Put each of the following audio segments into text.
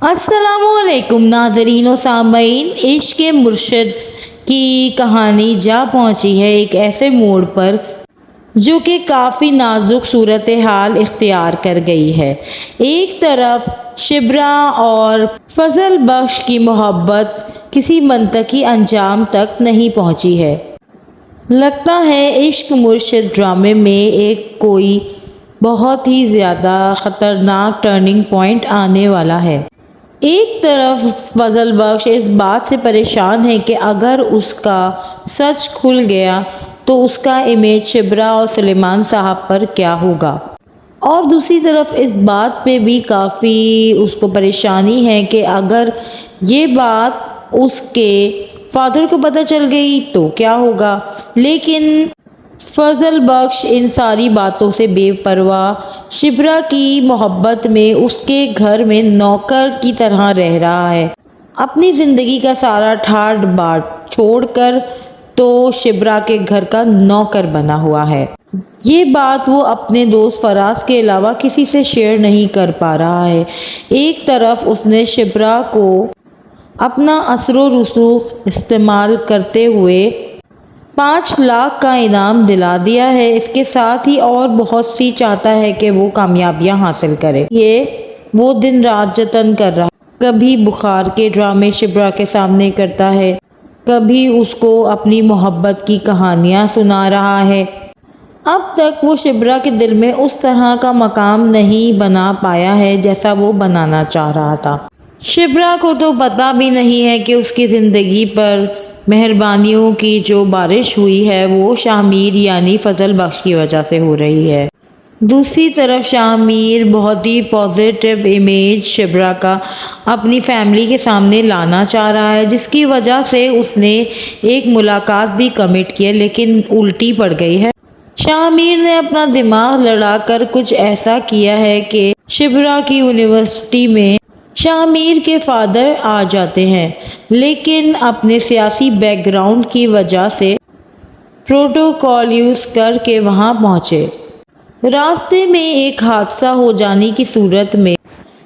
السلام علیکم ناظرین و سامعین، عشق مرشد کی کہانی جا پہنچی ہے ایک ایسے موڑ پر جو کہ کافی نازک صورتحال اختیار کر گئی ہے۔ ایک طرف شبرا اور فضل بخش کی محبت کسی منطقی انجام تک نہیں پہنچی ہے۔ لگتا ہے عشق مرشد ڈرامے میں ایک کوئی بہت ہی زیادہ خطرناک ٹرننگ پوائنٹ آنے والا ہے۔ ایک طرف فضل بخش اس بات سے پریشان ہے کہ اگر اس کا سچ کھل گیا تو اس کا امیج شبرا اور سلیمان صاحب پر کیا ہوگا، اور دوسری طرف اس بات پہ بھی کافی اس کو پریشانی ہے کہ اگر یہ بات اس کے فادر کو پتہ چل گئی تو کیا ہوگا۔ لیکن فضل بخش ان ساری باتوں سے بے پرواہ شبرا کی محبت میں اس کے گھر میں نوکر کی طرح رہ رہا ہے، اپنی زندگی کا سارا ٹھاٹ باٹ چھوڑ کر تو شبرا کے گھر کا نوکر بنا ہوا ہے۔ یہ بات وہ اپنے دوست فراز کے علاوہ کسی سے شیئر نہیں کر پا رہا ہے۔ ایک طرف اس نے شبرا کو اپنا اثر و رسوخ استعمال کرتے ہوئے 5 لاکھ کا انعام دلا دیا ہے، اس کے ساتھ ہی اور بہت سی چاہتا ہے کہ وہ کامیابیاں حاصل کرے۔ یہ وہ دن رات جتن کر رہا ہے، کبھی بخار کے ڈرامے شبرا کے سامنے کرتا ہے، کبھی اس کو اپنی محبت کی کہانیاں سنا رہا ہے۔ اب تک وہ شبرا کے دل میں اس طرح کا مقام نہیں بنا پایا ہے جیسا وہ بنانا چاہ رہا تھا۔ شبرا کو تو پتہ بھی نہیں ہے کہ اس کی زندگی پر مہربانیوں کی جو بارش ہوئی ہے وہ شاہ میر یعنی فضل بخش کی وجہ سے ہو رہی ہے۔ دوسری طرف شاہ میر بہت ہی پازیٹیو امیج شبرا کا اپنی فیملی کے سامنے لانا چاہ رہا ہے، جس کی وجہ سے اس نے ایک ملاقات بھی کمٹ کی ہے لیکن الٹی پڑ گئی ہے۔ شاہ میر نے اپنا دماغ لڑا کر کچھ ایسا کیا ہے کہ شبرا کی یونیورسٹی میں شاہ میر کے فادر آ جاتے ہیں، لیکن اپنے سیاسی بیک گراؤنڈ کی وجہ سے پروٹوکول یوز کر کے وہاں پہنچے۔ راستے میں ایک حادثہ ہو جانے کی صورت میں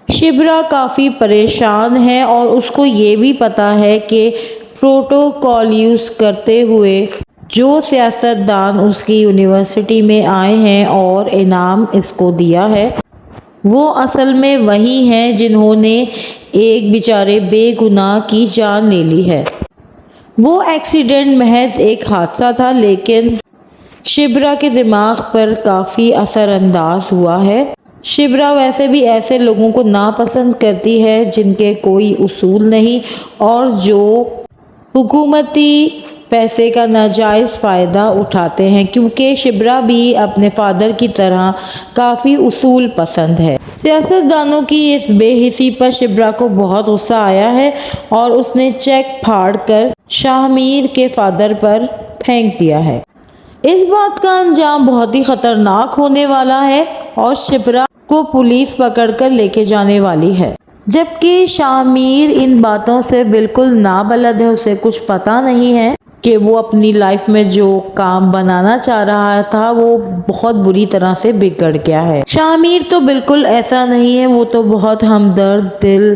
شبرا کافی پریشان ہے اور اس کو یہ بھی پتہ ہے کہ پروٹوکول یوز کرتے ہوئے جو سیاستدان اس کی یونیورسٹی میں آئے ہیں اور انعام اس کو دیا ہے وہ اصل میں وہی ہیں جنہوں نے ایک بیچارے بے گناہ کی جان لے لی ہے۔ وہ ایکسیڈنٹ محض ایک حادثہ تھا، لیکن شبرا کے دماغ پر کافی اثر انداز ہوا ہے۔ شبرا ویسے بھی ایسے لوگوں کو ناپسند کرتی ہے جن کے کوئی اصول نہیں اور جو حکومتی پیسے کا ناجائز فائدہ اٹھاتے ہیں، کیونکہ شبرا بھی اپنے فادر کی طرح کافی اصول پسند ہے۔ سیاستدانوں کی اس بے حسی پر شبرا کو بہت غصہ آیا ہے اور اس نے چیک پھاڑ کر شاہ میر کے فادر پر پھینک دیا ہے۔ اس بات کا انجام بہت ہی خطرناک ہونے والا ہے اور شبرا کو پولیس پکڑ کر لے کے جانے والی ہے، جبکہ شاہ میر ان باتوں سے بالکل نابلد ہے۔ اسے کچھ پتہ نہیں ہے کہ وہ اپنی لائف میں جو کام بنانا چاہ رہا تھا وہ بہت بری طرح سے بگڑ گیا ہے۔ شاہ میر تو بالکل ایسا نہیں ہے، وہ تو بہت ہمدرد دل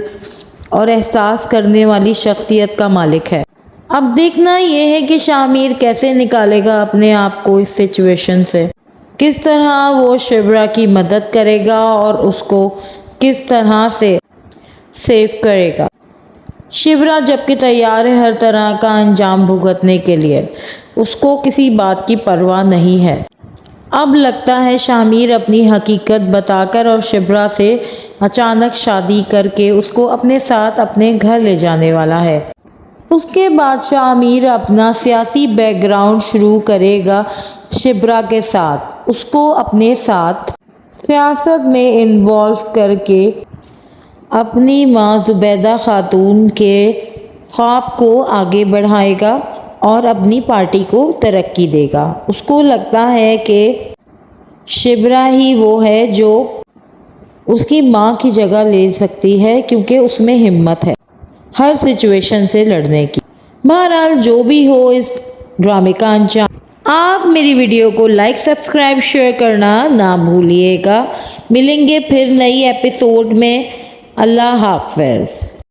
اور احساس کرنے والی شخصیت کا مالک ہے۔ اب دیکھنا یہ ہے کہ شاہ میر کیسے نکالے گا اپنے آپ کو اس سچویشن سے، کس طرح وہ شبرا کی مدد کرے گا اور اس کو کس طرح سے سیو کرے گا۔ شبرا جبکہ تیار ہے ہر طرح کا انجام بھگتنے کے لیے، اس کو کسی بات کی پرواہ نہیں ہے۔ اب لگتا ہے شاہ میر اپنی حقیقت بتا کر اور شبرا سے اچانک شادی کر کے اس کو اپنے ساتھ اپنے گھر لے جانے والا ہے۔ اس کے بعد شاہ میر اپنا سیاسی بیک گراؤنڈ شروع کرے گا شبرا کے ساتھ، اس کو اپنے ساتھ سیاست میں انوالو کر کے اپنی ماں زبیدہ خاتون کے خواب کو آگے بڑھائے گا اور اپنی پارٹی کو ترقی دے گا۔ اس کو لگتا ہے کہ شبرا ہی وہ ہے جو اس کی ماں کی جگہ لے سکتی ہے، کیونکہ اس میں ہمت ہے ہر سچویشن سے لڑنے کی۔ بہرحال جو بھی ہو اس ڈرامے کا انجام، آپ میری ویڈیو کو لائک سبسکرائب شیئر کرنا نہ بھولیے گا۔ ملیں گے پھر نئی ایپیسوڈ میں اللہ حافظ۔